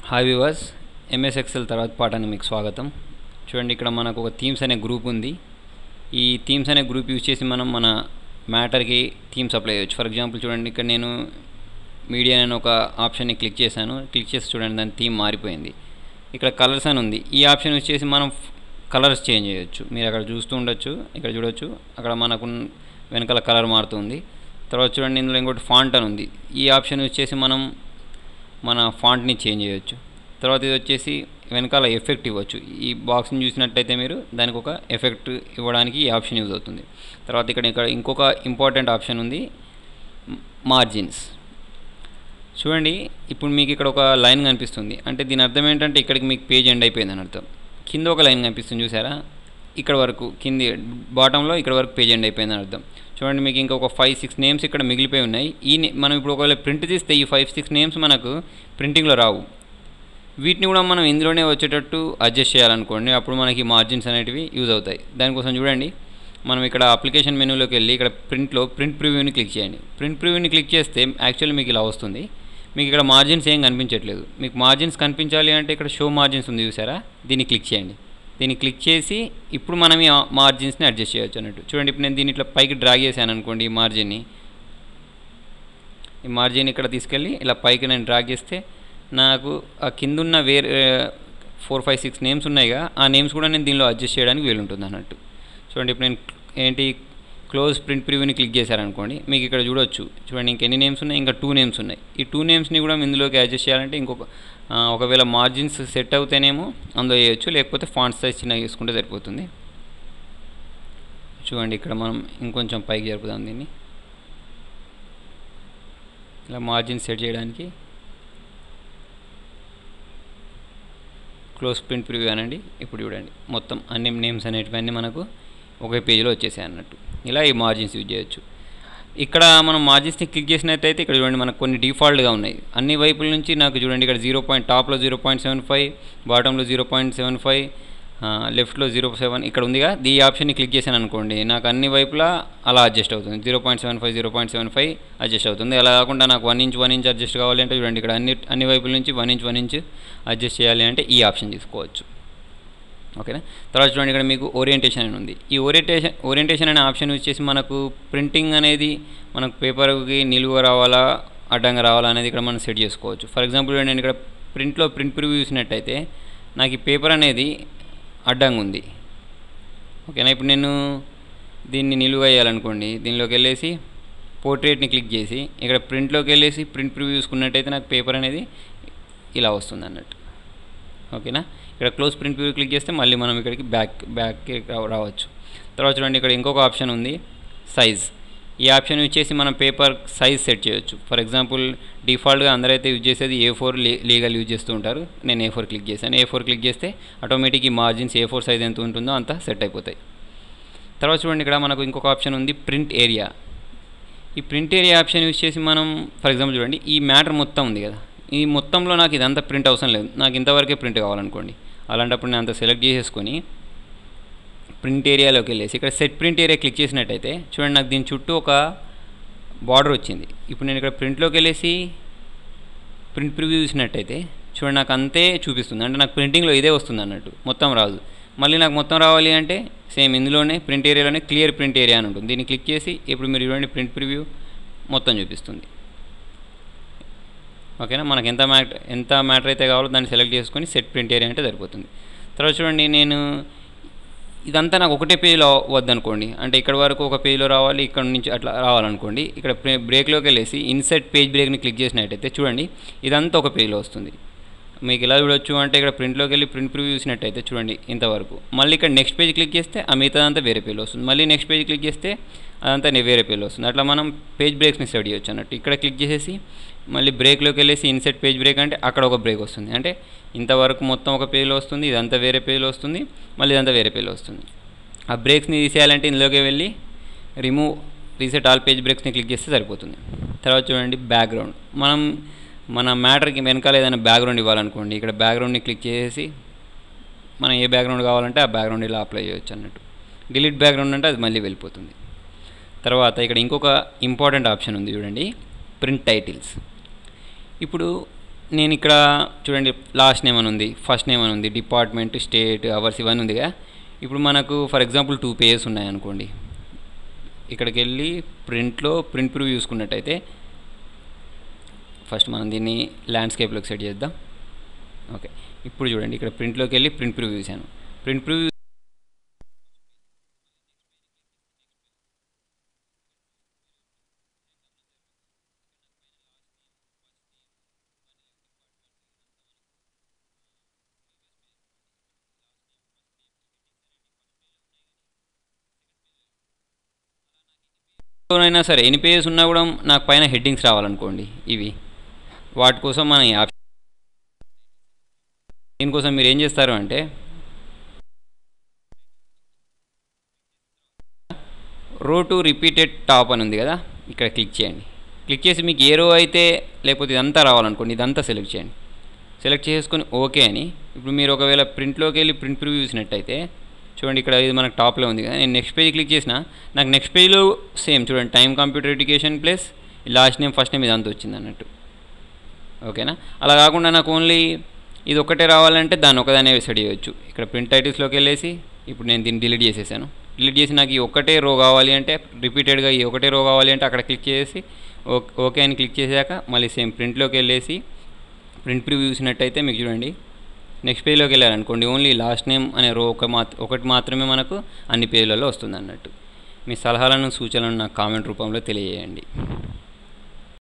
Hi viewers, MS Excel తర్వాత పాఠానికి మీకు స్వాగతం. చూడండి, ఇక్కడ మనకు ఒక థీమ్స్ అనే గ్రూప్ ఉంది. ఈ థీమ్స్ అనే గ్రూప్ యూజ్ చేసి మనం మన మ్యాటర్కి థీమ్స్ అప్లై చేయొచ్చు. ఫర్ ఎగ్జాంపుల్ చూడండి, ఇక్కడ నేను మీడియా అనే ఒక ఆప్షన్ని క్లిక్ చేశాను. క్లిక్ చేసి చూడండి, దాని థీమ్ మారిపోయింది. ఇక్కడ కలర్స్ అని ఉంది. ఈ ఆప్షన్ యూజ్ చేసి మనం కలర్స్ చేంజ్ చేయొచ్చు. మీరు అక్కడ చూస్తూ ఉండొచ్చు, ఇక్కడ చూడొచ్చు, అక్కడ మనకు వెనకాల కలర్ మారుతుంది. తర్వాత చూడండి, ఇందులో ఇంకోటి ఫాంట్ అని ఉంది. ఈ ఆప్షన్ యూజ్ చేసి మనం మన ఫాంట్ని చేంజ్ చేయొచ్చు. తర్వాత ఇది వచ్చేసి వెనకాల ఎఫెక్ట్ ఇవ్వచ్చు. ఈ బాక్స్ని చూసినట్టయితే మీరు దానికి ఒక ఎఫెక్ట్ ఇవ్వడానికి ఈ ఆప్షన్ యూజ్ అవుతుంది. తర్వాత ఇక్కడ ఇంకొక ఇంపార్టెంట్ ఆప్షన్ ఉంది, మార్జిన్స్. చూడండి, ఇప్పుడు మీకు ఇక్కడ ఒక లైన్ కనిపిస్తుంది. అంటే దీని అర్థం ఏంటంటే ఇక్కడికి మీకు పేజ్ ఎండ్ అయిపోయిందని అర్థం. కింద ఒక లైన్ కనిపిస్తుంది, చూసారా? ఇక్కడ వరకు కింది బాటంలో ఇక్కడ వరకు పేజ్ ఎండ్ అయిపోయిందని అర్థం. చూడండి, మీకు ఇంకొక 5-6 నేమ్స్ ఇక్కడ మిగిలిపోయి ఉన్నాయి. మనం ఇప్పుడు ఒకవేళ ప్రింట్ తీస్తే ఈ 5-6 నేమ్స్ మనకు ప్రింటింగ్లో రావు. వీటిని కూడా మనం ఇందులోనే వచ్చేటట్టు అడ్జస్ట్ చేయాలనుకోండి, అప్పుడు మనకి మార్జిన్స్ అనేటివి యూజ్ అవుతాయి. దానికోసం చూడండి, మనం ఇక్కడ అప్లికేషన్ మెనూలోకి వెళ్ళి ఇక్కడ ప్రింట్లో ప్రింట్ ప్రివ్యూని క్లిక్ చేయండి. ప్రింట్ ప్రివ్యూని క్లిక్ చేస్తే యాక్చువల్లీ మీకు ఇలా వస్తుంది. మీకు ఇక్కడ మార్జిన్స్ ఏం కనిపించట్లేదు. మీకు మార్జిన్స్ కనిపించాలి అంటే ఇక్కడ షో మార్జిన్స్ ఉంది, చూసారా? దీన్ని క్లిక్ చేయండి. దీన్ని క్లిక్ చేసి ఇప్పుడు మనం ఈ మార్జిన్స్ని అడ్జస్ట్ చేయొచ్చు అన్నట్టు. చూడండి, ఇప్పుడు నేను దీన్ని ఇట్లా పైకి డ్రాగ్ చేశాను అనుకోండి, ఈ మార్జిన్ ఇక్కడ తీసుకెళ్ళి ఇలా పైకి నేను డ్రాగ్ చేస్తే నాకు ఆ కిందున్న వేరే 4-5-6 నేమ్స్ ఉన్నాయిగా, ఆ నేమ్స్ కూడా నేను దీనిలో అడ్జస్ట్ చేయడానికి వీలుంటుంది అన్నట్టు. చూడండి, ఇప్పుడు నేను క్లోజ్ ప్రింట్ ప్రివ్యూని క్లిక్ చేశారనుకోండి, మీకు ఇక్కడ చూడండి ఇంకెన్ని నేమ్స్ ఉన్నాయి, ఇంకా 2 నేమ్స్ ఉన్నాయి. ఈ 2 నేమ్స్ని కూడా ఇందులోకి అడ్జస్ట్ చేయాలంటే ఒకవేళ మార్జిన్స్ సెట్ అవుతేనేమో అందులో చేయొచ్చు, లేకపోతే ఫాంట్ సైజ్ చిన్నగా చేసుకుంటే సరిపోతుంది. చూడండి, ఇక్కడ మనం ఇంకొంచెం పైకి జరుపుదాం దీన్ని. ఇలా మార్జిన్ సెట్ చేయడానికి క్లోజ్ ప్రింట్ ప్రివ్యూ అనండి. ఇప్పుడు చూడండి, మొత్తం అన్ని నేమ్స్ అనేటివన్నీ మనకు ఒకే పేజీలో వచ్చేసాయి అన్నట్టు. ఇలా ఈ మార్జిన్స్ యూజ్ చేయొచ్చు. ఇక్కడ మనం మార్జిన్స్ని క్లిక్ చేసినట్టయితే ఇక్కడ చూడండి, మనకు కొన్ని డిఫాల్ట్గా ఉన్నాయి. అన్ని వైపుల నుంచి నాకు చూడండి, ఇక్కడ టాప్లో 0.75, బాటంలో 0.75, లెఫ్ట్లో 0.7 ఇక్కడ ఉందిగా. ఈ ఆప్షన్ని క్లిక్ చేశాను అనుకోండి, నాకు అన్ని వైపులా అలా అడ్జస్ట్ అవుతుంది. 0.75 అడ్జస్ట్ అవుతుంది. అలా కాకుండా నాకు 1 ఇంచ్ అడ్జస్ట్ కావాలి అంటే చూడండి, ఇక్కడ అన్ని వైపుల నుంచి 1 ఇంచ్ అడ్జస్ట్ చేయాలి అంటే ఈ ఆప్షన్ తీసుకోవచ్చు. ఓకేనా? తర్వాత చూడండి, ఇక్కడ మీకు ఓరియంటేషన్ అని ఉంది. ఈ ఓరియంటేషన్ అనే ఆప్షన్ యూజ్ చేసి మనకు ప్రింటింగ్ అనేది మనకు పేపర్కి నిలువుగా రావాలా, అడ్డంగా రావాలా అనేది ఇక్కడ మనం సెట్ చేసుకోవచ్చు. ఫర్ ఎగ్జాంపుల్ నేను ఇక్కడ ప్రింట్లో ప్రింట్ ప్రివ్యూ చూసినట్టయితే నాకు ఈ పేపర్ అనేది అడ్డంగా ఉంది. ఓకేనా? ఇప్పుడు నేను దీన్ని నిలువుగా వేయాలనుకోండి, దీనిలోకి వెళ్ళేసి పోర్ట్రేట్ని క్లిక్ చేసి ఇక్కడ ప్రింట్లోకి వెళ్ళేసి ప్రింట్ ప్రివ్యూ చూసుకున్నట్టయితే నాకు పేపర్ అనేది ఇలా వస్తుంది అన్నట్టు. ఓకేనా? ఇక్కడ క్లోజ్ ప్రింట్ ప్రివ్యూ క్లిక్ చేస్తే మళ్ళీ మనం ఇక్కడికి బ్యాక్కి రావచ్చు. తర్వాత చూడండి, ఇక్కడ ఇంకొక ఆప్షన్ ఉంది, సైజ్. ఈ ఆప్షన్ యూజ్ చేసి మనం పేపర్ సైజ్ సెట్ చేయొచ్చు. ఫర్ ఎగ్జాంపుల్ డిఫాల్ట్గా అందరైతే యూజ్ చేసేది A4 లీగల్ యూజ్ చేస్తూ ఉంటారు. నేను A4 క్లిక్ చేశాను. A4 క్లిక్ చేస్తే ఆటోమేటిక్ ఈ మార్జిన్స్ A4 సైజ్ ఎంత ఉంటుందో అంత సెట్ అయిపోతాయి. తర్వాత చూడండి, ఇక్కడ మనకు ఇంకొక ఆప్షన్ ఉంది, ప్రింట్ ఏరియా. ఈ ప్రింట్ ఏరియా ఆప్షన్ యూజ్ చేసి మనం ఫర్ ఎగ్జాంపుల్ చూడండి, ఈ మ్యాటర్ మొత్తం ఉంది కదా, ఈ మొత్తంలో నాకు ఇదంతా ప్రింట్ అవసరం లేదు, నాకు ఇంతవరకే ప్రింట్ కావాలనుకోండి. అలాంటప్పుడు నేను అంత సెలెక్ట్ చేసేసుకొని ప్రింట్ ఏరియాలోకి వెళ్ళేసి ఇక్కడ సెట్ ప్రింట్ ఏరియా క్లిక్ చేసినట్టయితే చూడండి, నాకు దీని చుట్టూ ఒక బార్డర్ వచ్చింది. ఇప్పుడు నేను ఇక్కడ ప్రింట్లోకి వెళ్ళేసి ప్రింట్ ప్రివ్యూ చూసినట్టయితే చూడండి, నాకు అంతే చూపిస్తుంది. అంటే నాకు ప్రింటింగ్లో ఇదే వస్తుంది అన్నట్టు, మొత్తం రాదు. మళ్ళీ నాకు మొత్తం రావాలి అంటే సేమ్ ఇందులోనే ప్రింట్ ఏరియాలోనే క్లియర్ ప్రింట్ ఏరియా అని ఉంటుంది. దీన్ని క్లిక్ చేసి ఇప్పుడు మీరు చూడండి, ప్రింట్ ప్రివ్యూ మొత్తం చూపిస్తుంది. ఓకేనా? మనకు ఎంత మ్యాటర్ అయితే కావాలో దాన్ని సెలెక్ట్ చేసుకొని సెట్ ప్రింట్ ఏరియా అంటే సరిపోతుంది. తర్వాత చూడండి, నేను ఇదంతా నాకు ఒకటే పేజ్లో వద్దనుకోండి, అంటే ఇక్కడ వరకు ఒక పేజ్లో రావాలి, ఇక్కడ నుంచి అట్లా రావాలనుకోండి, ఇక్కడ బ్రేక్లోకి వెళ్ళేసి ఇన్సర్ట్ పేజ్ బ్రేక్ని క్లిక్ చేసినట్టయితే చూడండి, ఇదంతా ఒక పేజ్లో వస్తుంది. మీకు ఎలా చూడొచ్చు అంటే ఇక్కడ ప్రింట్లోకి వెళ్ళి ప్రింట్ ప్రివ్యూ చూసినట్టయితే చూడండి ఇంతవరకు. మళ్ళీ ఇక్కడ నెక్స్ట్ పేజ్ క్లిక్ చేస్తే ఆ మిగతాదంతా వేరే పేజ్లో వస్తుంది. మళ్ళీ నెక్స్ట్ పేజ్ క్లిక్ చేస్తే అదంతా వేరే పేజ్లో వస్తుంది. అట్లా మనం పేజ్ బ్రేక్స్ని సెట్ చేయొచ్చు అన్నట్టు. ఇక్కడ క్లిక్ చేసేసి మళ్ళీ బ్రేక్లోకి వెళ్ళేసి ఇన్సర్ట్ పేజ్ బ్రేక్ అంటే అక్కడ ఒక బ్రేక్ వస్తుంది. అంటే ఇంతవరకు మొత్తం ఒక పేజ్లో వస్తుంది, ఇదంతా వేరే పేజ్లో వస్తుంది, మళ్ళీ ఇదంతా వేరే పేజ్లో వస్తుంది. ఆ బ్రేక్స్ని తీసేయాలంటే ఇందులోకి వెళ్ళి రీసెట్ ఆల్ పేజ్ బ్రేక్స్ని క్లిక్ చేస్తే సరిపోతుంది. తర్వాత చూడండి, బ్యాక్గ్రౌండ్. మన మ్యాటర్కి వెనకాల ఏదైనా బ్యాక్గ్రౌండ్ ఇవ్వాలనుకోండి, ఇక్కడ బ్యాక్గ్రౌండ్ని క్లిక్ చేసి మనం ఏ బ్యాక్గ్రౌండ్ కావాలంటే ఆ బ్యాక్గ్రౌండ్ ఇలా అప్లై చేయొచ్చు అన్నట్టు. డిలీట్ బ్యాక్గ్రౌండ్ అంటే అది మళ్ళీ వెళ్ళిపోతుంది. తర్వాత ఇక్కడ ఇంకొక ఇంపార్టెంట్ ఆప్షన్ ఉంది చూడండి, ప్రింట్ టైటిల్స్. ఇప్పుడు నేను ఇక్కడ చూడండి లాస్ట్ నేమ్ అని ఉంది, ఫస్ట్ నేమ్ అని ఉంది, డిపార్ట్మెంట్, స్టేట్, అవర్స్ ఇవన్నీ ఉందిగా. ఇప్పుడు మనకు ఫర్ ఎగ్జాంపుల్ 2 పేజెస్ ఉన్నాయనుకోండి. ఇక్కడికి వెళ్ళి ప్రింట్లో ప్రింట్ ప్రివ్యూ చూసుకున్నట్టయితే ఫస్ట్ మనం దీన్ని ల్యాండ్స్కేప్లోకి సెట్ చేద్దాం. ఓకే, ఇప్పుడు చూడండి ఇక్కడ ప్రింట్లోకి వెళ్ళి ప్రింట్ ప్రివ్యూ చూశాను. ప్రింట్ ప్రివ్యూ అయినా సరే ఎన్ని పేజెస్ ఉన్నా కూడా నాకు పైన హెడ్డింగ్స్ రావాలనుకోండి. ఇవి వాటి కోసం మన దీనికోసం మీరు ఏం చేస్తారు అంటే రో టు రిపీటెడ్ టాప్ అని ఉంది కదా, ఇక్కడ క్లిక్ చేయండి. క్లిక్ చేసి మీకు ఏ రో అయితే లేకపోతే ఇదంతా రావాలనుకోండి, ఇదంతా సెలెక్ట్ చేయండి. సెలెక్ట్ చేసుకొని ఓకే అని. ఇప్పుడు మీరు ఒకవేళ ప్రింట్లోకి వెళ్ళి ప్రింట్ ప్రివ్యూ చూసినట్టయితే చూడండి ఇక్కడ ఇది మనకు టాప్లో ఉంది కదా. నేను నెక్స్ట్ పేజ్ క్లిక్ చేసిన నాకు నెక్స్ట్ పేజ్లో సేమ్ చూడండి time computer education plus last name first name ఇదంతా వచ్చింది అన్నట్టు. ఓకేనా? అలా కాకుండా నాకు ఓన్లీ ఇది ఒక్కటే రావాలంటే దాన్ని ఒకదానే సెట్ చేయవచ్చు. ఇక్కడ ప్రింట్ టైటిల్స్లోకి వెళ్ళేసి ఇప్పుడు నేను దీన్ని డిలీట్ చేసేసాను. డిలీట్ చేసి నాకు ఈ ఒక్కటే రో కావాలి అంటే రిపీటెడ్గా ఈ ఒకటే రో కావాలి అంటే అక్కడ క్లిక్ చేసి ఓకే అని క్లిక్ చేశాక మళ్ళీ సేమ్ ప్రింట్లోకి వెళ్ళేసి ప్రింట్ ప్రివ్యూ చూసినట్టయితే మీకు చూడండి నెక్స్ట్ పేజ్లోకి వెళ్ళారనుకోండి ఓన్లీ లాస్ట్ నేమ్ అనే రో ఒకటి మాత్రమే మనకు అన్ని పేజ్లలో వస్తుంది అన్నట్టు. మీ సలహాలను సూచనలను నాకు కామెంట్ రూపంలో తెలియజేయండి.